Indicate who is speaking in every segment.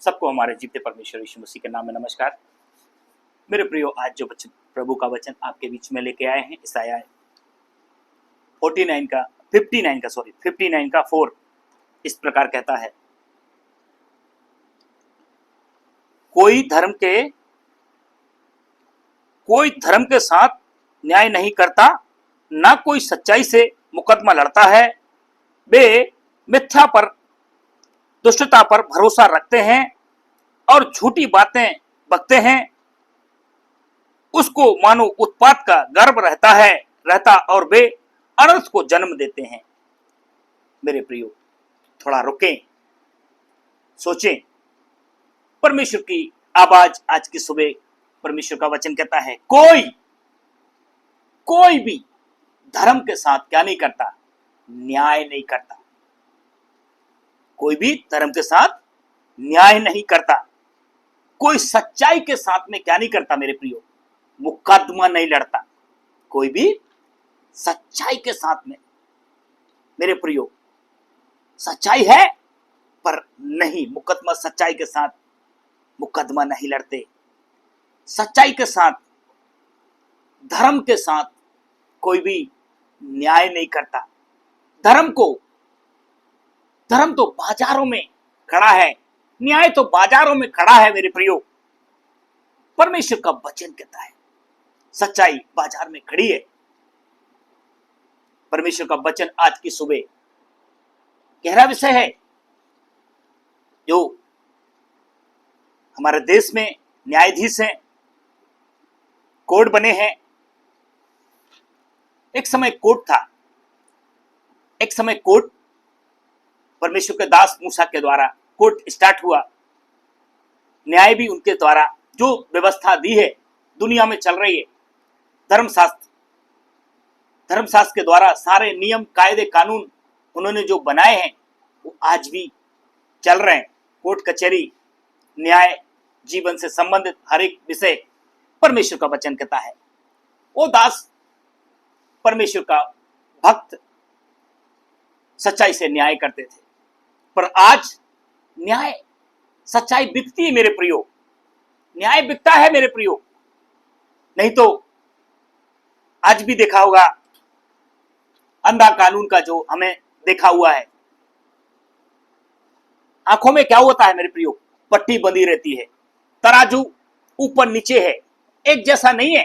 Speaker 1: सबको हमारे जीते परमेश्वर यीशु मसीह के नाम में नमस्कार। मेरे प्रियो, आज जो वचन प्रभु का वचन आपके बीच में लेके आए हैं, ईसाया 59 का 4 इस प्रकार कहता है, कोई धर्म के साथ न्याय नहीं करता, ना कोई सच्चाई से मुकदमा लड़ता है। वे मिथ्या पर, दुष्टता पर भरोसा रखते हैं और झूठी बातें बकते हैं। उसको मानो उत्पात का गर्व रहता और वे अनर्थ को जन्म देते हैं। मेरे प्रियो, थोड़ा रुकें, सोचें। परमेश्वर की आवाज आज की सुबह, परमेश्वर का वचन कहता है, कोई भी धर्म के साथ क्या नहीं करता? न्याय नहीं करता। कोई भी धर्म के साथ न्याय नहीं करता। कोई सच्चाई के साथ में क्या नहीं करता? मेरे प्रियो, मुकदमा नहीं लड़ता। कोई भी सच्चाई के साथ में, मेरे प्रियो, सच्चाई है पर नहीं मुकदमा, सच्चाई के साथ मुकदमा नहीं लड़ते। सच्चाई के साथ, धर्म के साथ कोई भी न्याय नहीं करता। धर्म तो बाजारों में खड़ा है, न्याय तो बाजारों में खड़ा है। मेरे प्रियो, परमेश्वर का वचन कहता है, सच्चाई बाजार में खड़ी है। परमेश्वर का वचन आज की सुबह गहरा विषय है। जो हमारे देश में न्यायाधीश हैं, कोर्ट बने हैं। एक समय कोर्ट परमेश्वर के दास मूसा के द्वारा कोर्ट स्टार्ट हुआ। न्याय भी उनके द्वारा, जो व्यवस्था दी है, दुनिया में चल रही है। धर्मशास्त्र के द्वारा सारे नियम, कायदे, कानून उन्होंने जो बनाए हैं, वो आज भी चल रहे हैं। कोर्ट कचहरी, न्याय, जीवन से संबंधित हर एक विषय परमेश्वर का वचन कहता है। वो दास, परमेश्वर का भक्त, सच्चाई से न्याय करते थे। पर आज न्याय, सच्चाई बिकती है। मेरे प्रियो, न्याय बिकता है। मेरे प्रियो, नहीं तो आज भी देखा होगा अंधा कानून का जो हमें देखा हुआ है। आंखों में क्या होता है? मेरे प्रियो, पट्टी बंधी रहती है, तराजू ऊपर नीचे है, एक जैसा नहीं है।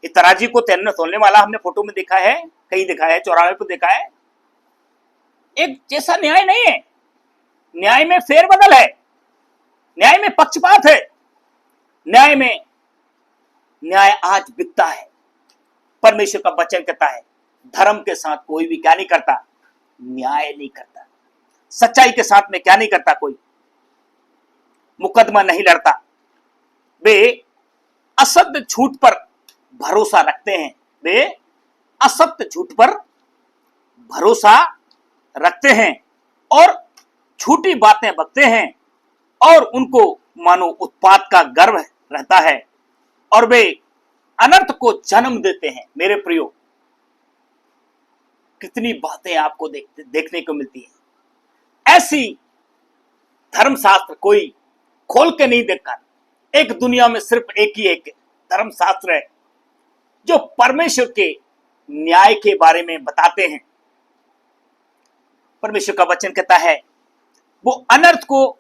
Speaker 1: ये तराजू को तोलने वाला हमने फोटो में देखा है, कहीं देखा है, चौराहे पर देखा है। एक जैसा न्याय नहीं है। न्याय में फेरबदल है, न्याय में पक्षपात है। न्याय आज बिकता है। परमेश्वर का वचन कहता है, धर्म के साथ कोई भी क्या नहीं करता? न्याय नहीं करता। सच्चाई के साथ में क्या नहीं करता? कोई मुकदमा नहीं लड़ता। वे असत्य झूठ पर भरोसा रखते हैं। वे असत्य झूठ पर भरोसा रखते हैं और झूठी बातें बकते हैं और उनको मानो उत्पात का गर्व रहता है और वे अनर्थ को जन्म देते हैं। मेरे प्रियो, कितनी बातें आपको देखने को मिलती है। ऐसी धर्मशास्त्र कोई खोल के नहीं देखा। एक दुनिया में सिर्फ एक धर्मशास्त्र है जो परमेश्वर के न्याय के बारे में बताते हैं। परमेश्वर का वचन कहता है, वो अनर्थ को,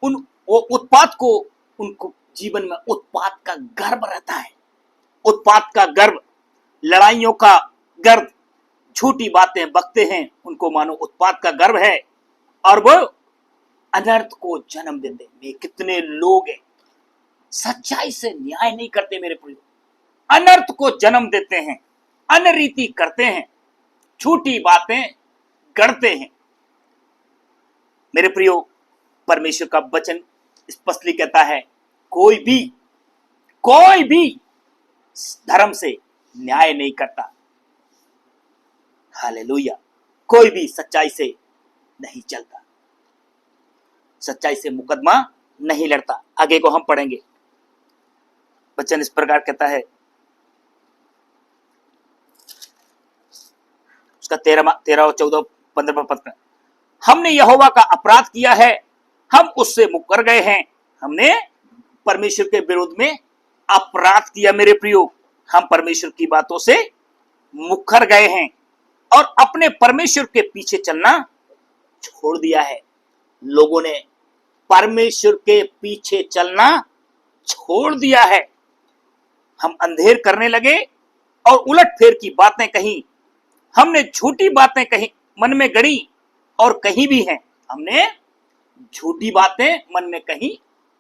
Speaker 1: वो उत्पात को, उनको जीवन में उत्पात का गर्व रहता है। उत्पात का गर्व, लड़ाइयों का गर्व, झूठी बातें बकते हैं, उनको मानो उत्पात का गर्व है और वो अनर्थ को जन्म देते हैं। कितने लोग हैं सच्चाई से न्याय नहीं करते। मेरे प्रियो, अनर्थ को जन्म देते हैं, अनरीति करते हैं, झूठी बातें गढ़ते हैं। मेरे प्रियो, परमेश्वर का वचन स्पष्टली कहता है, कोई भी धर्म से न्याय नहीं करता। हालेलुया। कोई भी सच्चाई से नहीं चलता, सच्चाई से मुकदमा नहीं लड़ता। आगे को हम पढ़ेंगे। वचन इस प्रकार कहता है, उसका 13 और 14 15 पद में, हमने यहोवा का अपराध किया है हम उससे मुकर गए हैं। हमने परमेश्वर के विरोध में अपराध किया मेरे प्रियो। हम परमेश्वर की बातों से मुकर गए हैं और अपने परमेश्वर के पीछे चलना छोड़ दिया है। लोगों ने परमेश्वर के पीछे चलना छोड़ दिया है। हम अंधेर करने लगे और उलट फेर की बातें कही। हमने झूठी बातें कही, मन में गढ़ी और कही भी हैं। हमने झूठी बातें मन में कही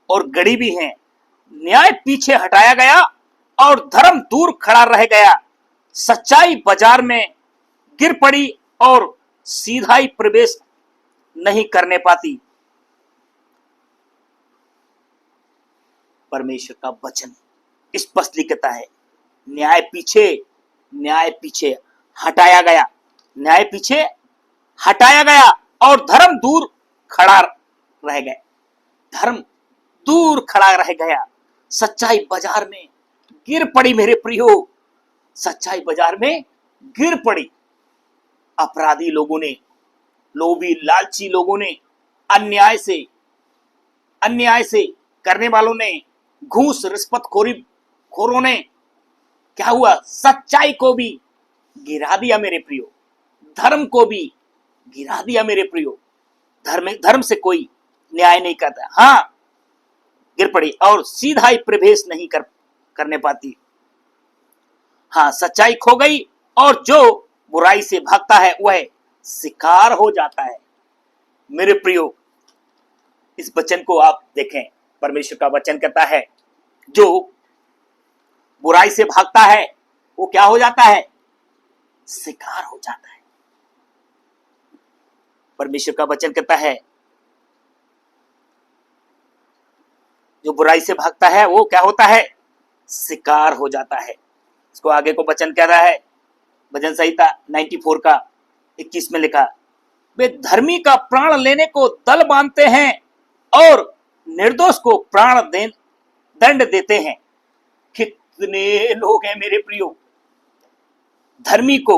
Speaker 1: और गढ़ी भी हैं। न्याय पीछे हटाया गया और धर्म दूर खड़ा रह गया। सच्चाई बाजार में गिर पड़ी और सीधाई प्रवेश नहीं करने पाती। परमेश्वर का वचन स्पष्ट लिखता है, न्याय पीछे हटाया गया, न्याय पीछे हटाया गया और धर्म दूर खड़ा रह गया। धर्म दूर खड़ा रह गया। सच्चाई बाजार में गिर पड़ी मेरे प्रियो, सच्चाई बाजार में गिर पड़ी। अपराधी लोगों ने, लोभी लालची लोगों ने, अन्याय से करने वालों ने, घूस रिश्वतखोरों ने क्या हुआ, सच्चाई को भी गिरा दिया मेरे प्रियो, धर्म को भी गिरा दिया मेरे प्रियो। धर्म से कोई न्याय नहीं करता। हाँ, गिर पड़ी और सीधा ही प्रवेश नहीं करने पाती। हाँ, सच्चाई खो गई और जो बुराई से भागता है वह शिकार हो जाता है। मेरे प्रियो, इस वचन को आप देखें। परमेश्वर का वचन कहता है, जो बुराई से भागता है वो क्या हो जाता है, शिकार हो जाता है। परमेश्वर का वचन कहता है, जो बुराई से भागता है वो क्या होता है, शिकार हो जाता है। इसको आगे को वचन कह रहा है, भजन संहिता 94 का 21 में लिखा, वे धर्मी का प्राण लेने को दल बांधते हैं और निर्दोष को दंड देते हैं। कितने लोग हैं मेरे प्रियो, धर्मी को,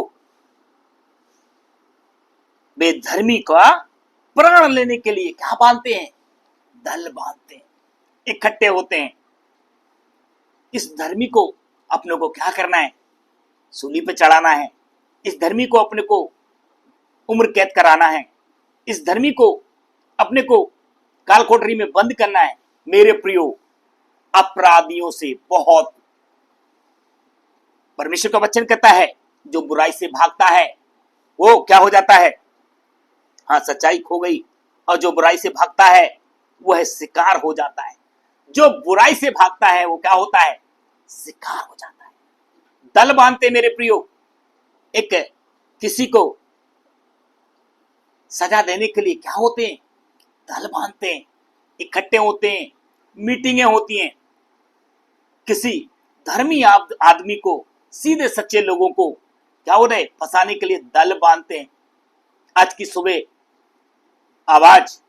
Speaker 1: वे धर्मी का प्राण लेने के लिए क्या बांधते हैं, दल बांधते हैं, इकट्ठे होते हैं। इस धर्मी को अपने को क्या करना है, सूली पे चढ़ाना है। इस धर्मी को अपने को उम्र कैद कराना है। इस धर्मी को अपने को काल कोठरी में बंद करना है। मेरे प्रियो, अपराधियों से बहुत, परमेश्वर का वचन कहता है, जो बुराई से भागता है वो क्या हो जाता है, हाँ, सच्चाई खो गई और जो बुराई से भागता है वह शिकार हो जाता है। जो बुराई से भागता है वो क्या होता है, शिकार हो जाता है। दल बांधते मेरे प्रियो, एक किसी को सजा देने के लिए क्या होते हैं, दल बांधते हैं, इकट्ठे होते हैं, मीटिंगें होती हैं। किसी धर्मी आदमी को, सीधे सच्चे लोगों को क्या हो रहे, फंसाने के लिए दल बांधते हैं। आज की सुबह आवाज,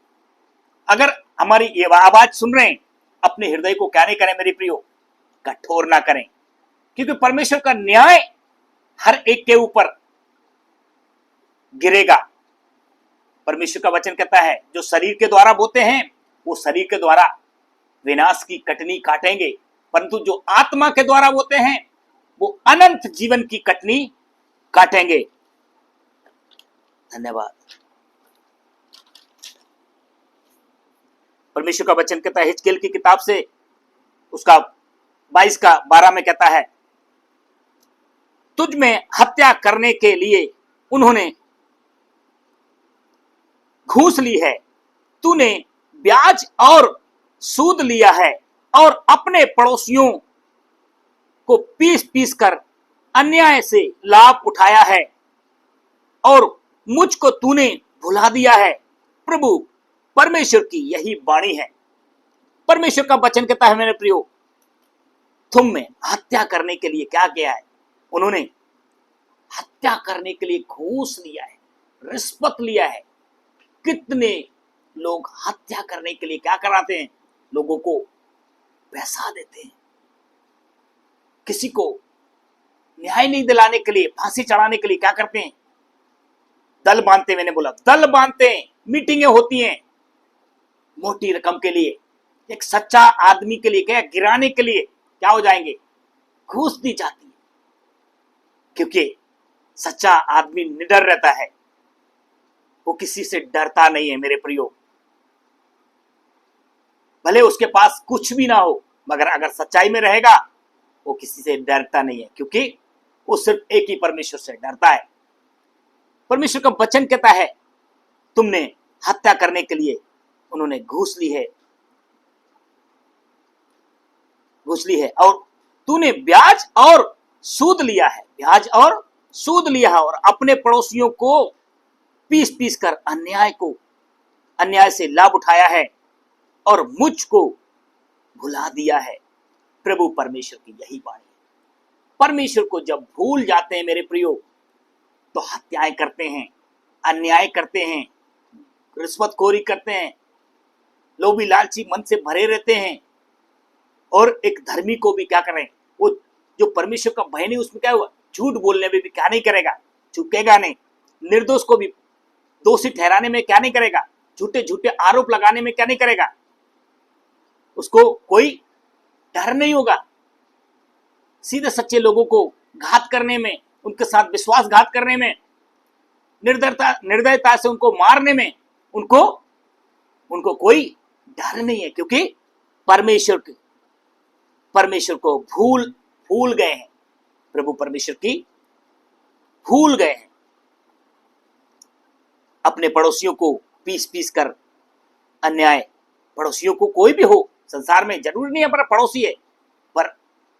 Speaker 1: अगर हमारी ये आवाज सुन रहे हैं, अपने हृदय को क्या नहीं करें मेरे प्रियो, कठोर ना करें, क्योंकि परमेश्वर का न्याय हर एक के ऊपर गिरेगा। परमेश्वर का वचन कहता है, जो शरीर के द्वारा बोते हैं वो शरीर के द्वारा विनाश की कटनी काटेंगे, परंतु जो आत्मा के द्वारा बोते हैं वो अनंत जीवन की कटनी काटेंगे। धन्यवाद। परमेश्वर का वचन कहता है, हिजकेल की किताब से उसका 22 का 12 में कहता है, तुझ में हत्या करने के लिए उन्होंने घूस ली है, तूने ब्याज और सूद लिया है और अपने पड़ोसियों को पीस पीस कर अन्याय से लाभ उठाया है और मुझको तूने भुला दिया है। प्रभु परमेश्वर की यही वाणी है। परमेश्वर का वचन कहता है, मेरे प्रियो, तुम में हत्या करने के लिए क्या किया है, उन्होंने हत्या करने के लिए घूस लिया है, रिश्वत लिया है। कितने लोग हत्या करने के लिए क्या कराते हैं, लोगों को पैसा देते हैं। किसी को न्याय नहीं दिलाने के लिए, फांसी चढ़ाने के लिए क्या करते हैं, दल बांधते, मैंने बोला दल बांधते हैं, मीटिंगें होती हैं, मोटी रकम के लिए, एक सच्चा आदमी के लिए क्या गिराने के लिए क्या हो जाएंगे, घूस दी जाती है। क्योंकि सच्चा आदमी निडर रहता है, वो किसी से डरता नहीं है मेरे प्रियो। भले उसके पास कुछ भी ना हो, मगर अगर सच्चाई में रहेगा वो किसी से डरता नहीं है, क्योंकि वो सिर्फ एक ही परमेश्वर से डरता है। परमेश्वर का वचन कहता है तुमने हत्या करने के लिए उन्होंने घूस ली है, और तूने ब्याज और सूद लिया है, ब्याज और सूद लिया है, और अपने पड़ोसियों को पीस पीस कर अन्याय से लाभ उठाया है और मुझको भुला दिया है। प्रभु परमेश्वर की यही वाणी है। परमेश्वर को जब भूल जाते हैं मेरे प्रियो, तो हत्याएं करते हैं, अन्याय करते हैं, रिश्वतखोरी करते हैं, लोभी लालची मन से भरे रहते हैं। और एक धर्मी को भी क्या करें, वो जो परमेश्वर का भय नहीं, उसमें क्या हुआ, झूठ बोलने में भी क्या नहीं करेगा, झुकेगा नहीं। निर्दोष को भी दोषी ठहराने में क्या नहीं करेगा, झूठे झूठे आरोप लगाने में क्या नहीं करेगा, उसको कोई डर नहीं होगा। सीधे सच्चे लोगों को घात करने में, उनके साथ विश्वासघात करने में, निर्दयता से उनको मारने में उनको कोई डर नहीं है, क्योंकि परमेश्वर को भूल गए हैं, प्रभु परमेश्वर की भूल गए हैं। अपने पड़ोसियों को पीस पीस कर अन्याय, पड़ोसियों को कोई भी हो संसार में, जरूरी नहीं हमारा पड़ोसी है, पर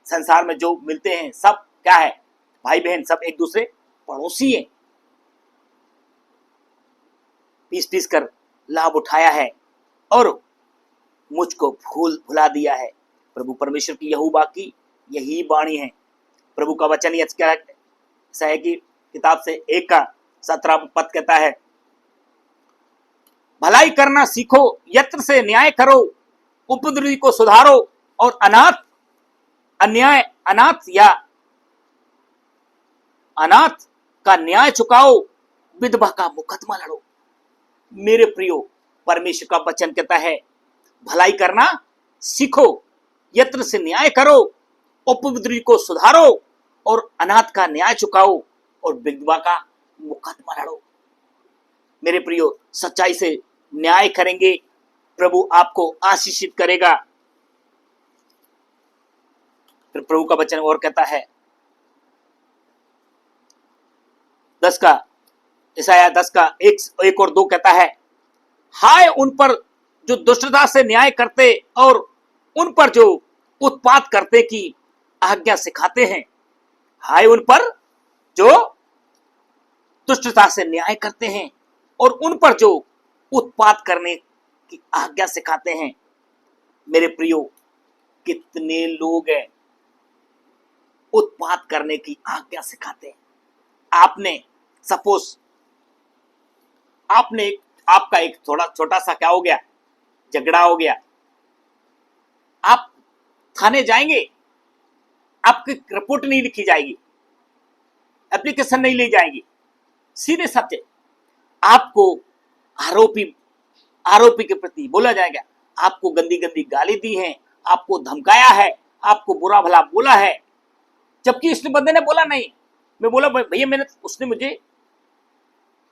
Speaker 1: संसार में जो मिलते हैं सब क्या है, भाई बहन सब एक दूसरे पड़ोसी हैं। पीस पीस कर लाभ उठाया है और मुझको भुला दिया है। प्रभु परमेश्वर की यहोवा की यही वाणी है। प्रभु का वचन ऐसा है कि किताब से 1:17 पद कहता है, भलाई करना सीखो, यत्र से न्याय करो, उपद्रवी को सुधारो और अनाथ का न्याय चुकाओ, विधवा का मुकदमा लड़ो। मेरे प्रियो, परमेश्वर का वचन कहता है भलाई करना सीखो, यत्र से न्याय करो, उपद्रवी को सुधारो और अनाथ का न्याय चुकाओ और विधवा का मुकदमा लड़ो। मेरे प्रियो, सच्चाई से न्याय करेंगे, प्रभु आपको आशीषित करेगा। फिर प्रभु का वचन और कहता है, 10:1 और 2 कहता है, हाय उन पर जो दुष्टता से न्याय करते और उन पर जो उत्पात करते की आज्ञा सिखाते हैं। हाय उन पर जो दुष्टता से न्याय करते हैं और उन पर जो उत्पात करने की आज्ञा सिखाते हैं। मेरे प्रियो, कितने लोग हैं उत्पात करने की आज्ञा सिखाते हैं। आपका एक थोड़ा छोटा सा क्या हो गया, झगड़ा हो गया, आप थाने जाएंगे, आपकी रिपोर्ट नहीं लिखी जाएगी, एप्लीकेशन नहीं ली जाएगी, सीधे सत्य आपको आरोपी के प्रति बोला जाएगा, आपको गंदी गंदी गाली दी है, आपको धमकाया है, आपको बुरा भला बोला है, जबकि इस बंदे ने बोला नहीं। मैं बोला भैया उसने मुझे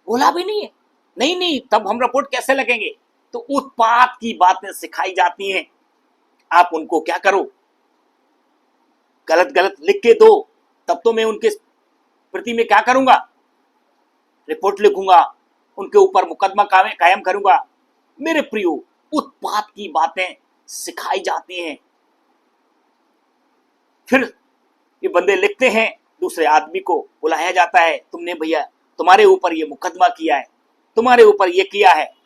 Speaker 1: बोला भी नहीं है। नहीं, तब हम रिपोर्ट कैसे लगेंगे? तो उत्पात की बातें सिखाई जाती हैं। आप उनको क्या करो, गलत लिख के दो, तब तो मैं उनके प्रति में क्या करूंगा, रिपोर्ट लिखूंगा, उनके ऊपर मुकदमा कायम करूंगा। मेरे प्रियो, उत्पात की बातें सिखाई जाती हैं। फिर ये बंदे लिखते हैं, दूसरे आदमी को बुलाया जाता है, तुमने भैया तुम्हारे ऊपर ये मुकदमा किया है, तुम्हारे ऊपर ये किया है।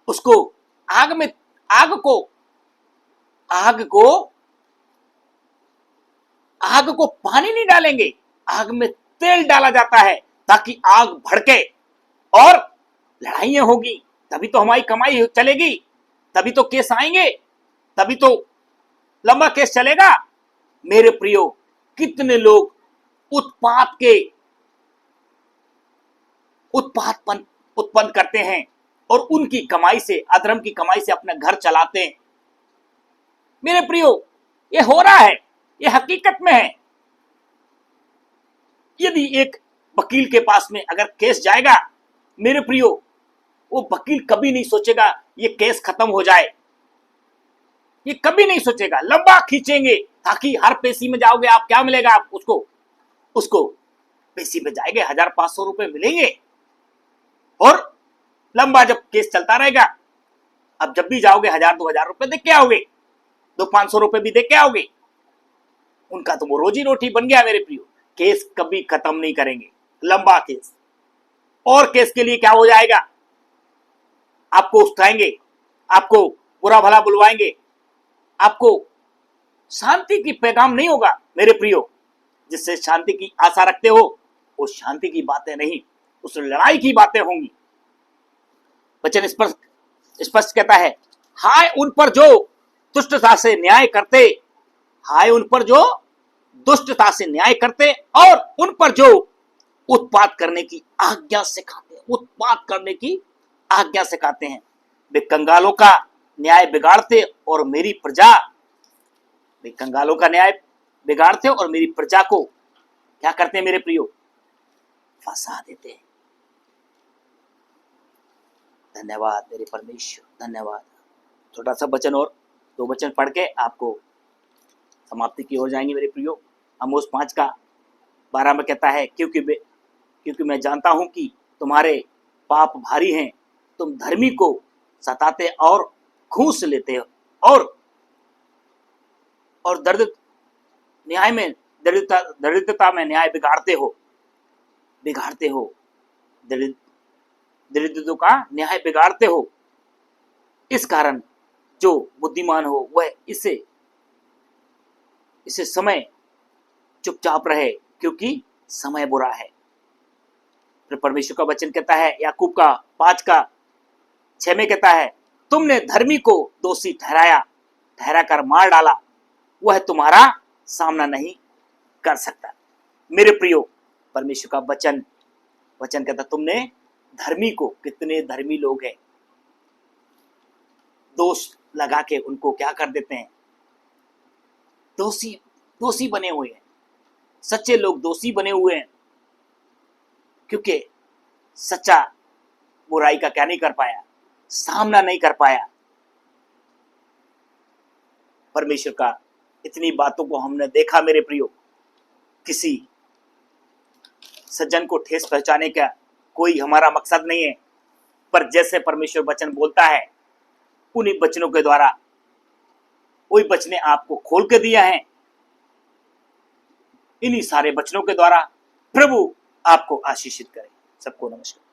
Speaker 1: उसको आग को पानी नहीं डालेंगे, आग में तेल डाला जाता है ताकि आग भड़के और लड़ाइयां होगी, तभी तो हमारी कमाई चलेगी, तभी तो केस आएंगे, तभी तो लंबा केस चलेगा। मेरे प्रियो, कितने लोग उत्पात उत्पन्न करते हैं और उनकी कमाई से, अधर्म की कमाई से अपना घर चलाते हैं। मेरे प्रियो, ये हो रहा है, ये हकीकत में है। यदि एक वकील के पास में अगर केस जाएगा, मेरे प्रियो, वो वकील कभी नहीं सोचेगा ये केस खत्म हो जाए, ये कभी नहीं सोचेगा, लंबा खींचेंगे ताकि हर पेशी में जाओगे आप, क्या मिलेगा आप उसको, उसको पेशी में जाएंगे 1,000-500 रुपए मिलेंगे, और लंबा जब केस चलता रहेगा, अब जब भी जाओगे 1,000-2,000 रुपए दे के आओगे, 200-500 रुपए भी दे के आओगे। उनका तो वो रोजी रोटी बन गया मेरे प्रियो। केस कभी खत्म नहीं करेंगे, लंबा केस, और केस के लिए क्या हो जाएगा, आपको उठाएंगे, आपको बुरा भला बुलवाएंगे, आपको शांति की पैगाम नहीं होगा मेरे प्रियो। जिससे शांति की आशा रखते हो, वो शांति की बातें नहीं, उस लड़ाई की बातें होंगी। वचन स्पष्ट कहता है, हाय उन पर जो दुष्टता से न्याय करते, हाय उन पर जो दुष्टता से न्याय करते, और उन पर जो उत्पात करने की आज्ञा सिखाते हैं, उत्पात करने की आज्ञा सिखाते हैं। वे कंगालों का न्याय बिगाड़ते और मेरी प्रजा, वे कंगालों का न्याय बिगाड़ते और मेरी प्रजा को क्या करते हैं मेरे प्रियो, फंसा देते हैं। धन्यवाद मेरे परमेश्वर, धन्यवाद। छोटा सा वचन और 2 वचन पढ़ के आपको समाप्ति की ओर जाएंगे मेरे प्रियो। आमोस 5:12 में कहता है, क्योंकि मैं जानता हूं कि तुम्हारे पाप भारी हैं, तुम धर्मी को सताते और घूस लेते हो, और दरिद्रता में न्याय बिगाड़ते हो, दरिद्रों का न्याय बिगाड़ते हो। इस कारण जो बुद्धिमान हो वह इसे समय चुपचाप रहे, क्योंकि समय बुरा है। फिर परमेश्वर का वचन कहता है, याकूब का 5:6 में कहता है, तुमने धर्मी को दोषी ठहरा कर मार डाला, वह तुम्हारा सामना नहीं कर सकता। मेरे प्रियो, परमेश्वर का वचन कहता, तुमने धर्मी को, कितने धर्मी लोग हैं, दोष लगा के उनको क्या कर देते हैं, दोषी बने हुए हैं। सच्चे लोग दोषी बने हुए हैं, क्योंकि सच्चा बुराई का क्या नहीं कर पाया, सामना नहीं कर पाया। परमेश्वर का इतनी बातों को हमने देखा मेरे प्रियो। किसी सज्जन को ठेस पहुंचाने का कोई हमारा मकसद नहीं है, पर जैसे परमेश्वर वचन बोलता है, उन्हीं वचनों के द्वारा, वही वचने आपको खोल के दिया है। इन्हीं सारे वचनों के द्वारा प्रभु आपको आशीषित करे। सबको नमस्कार।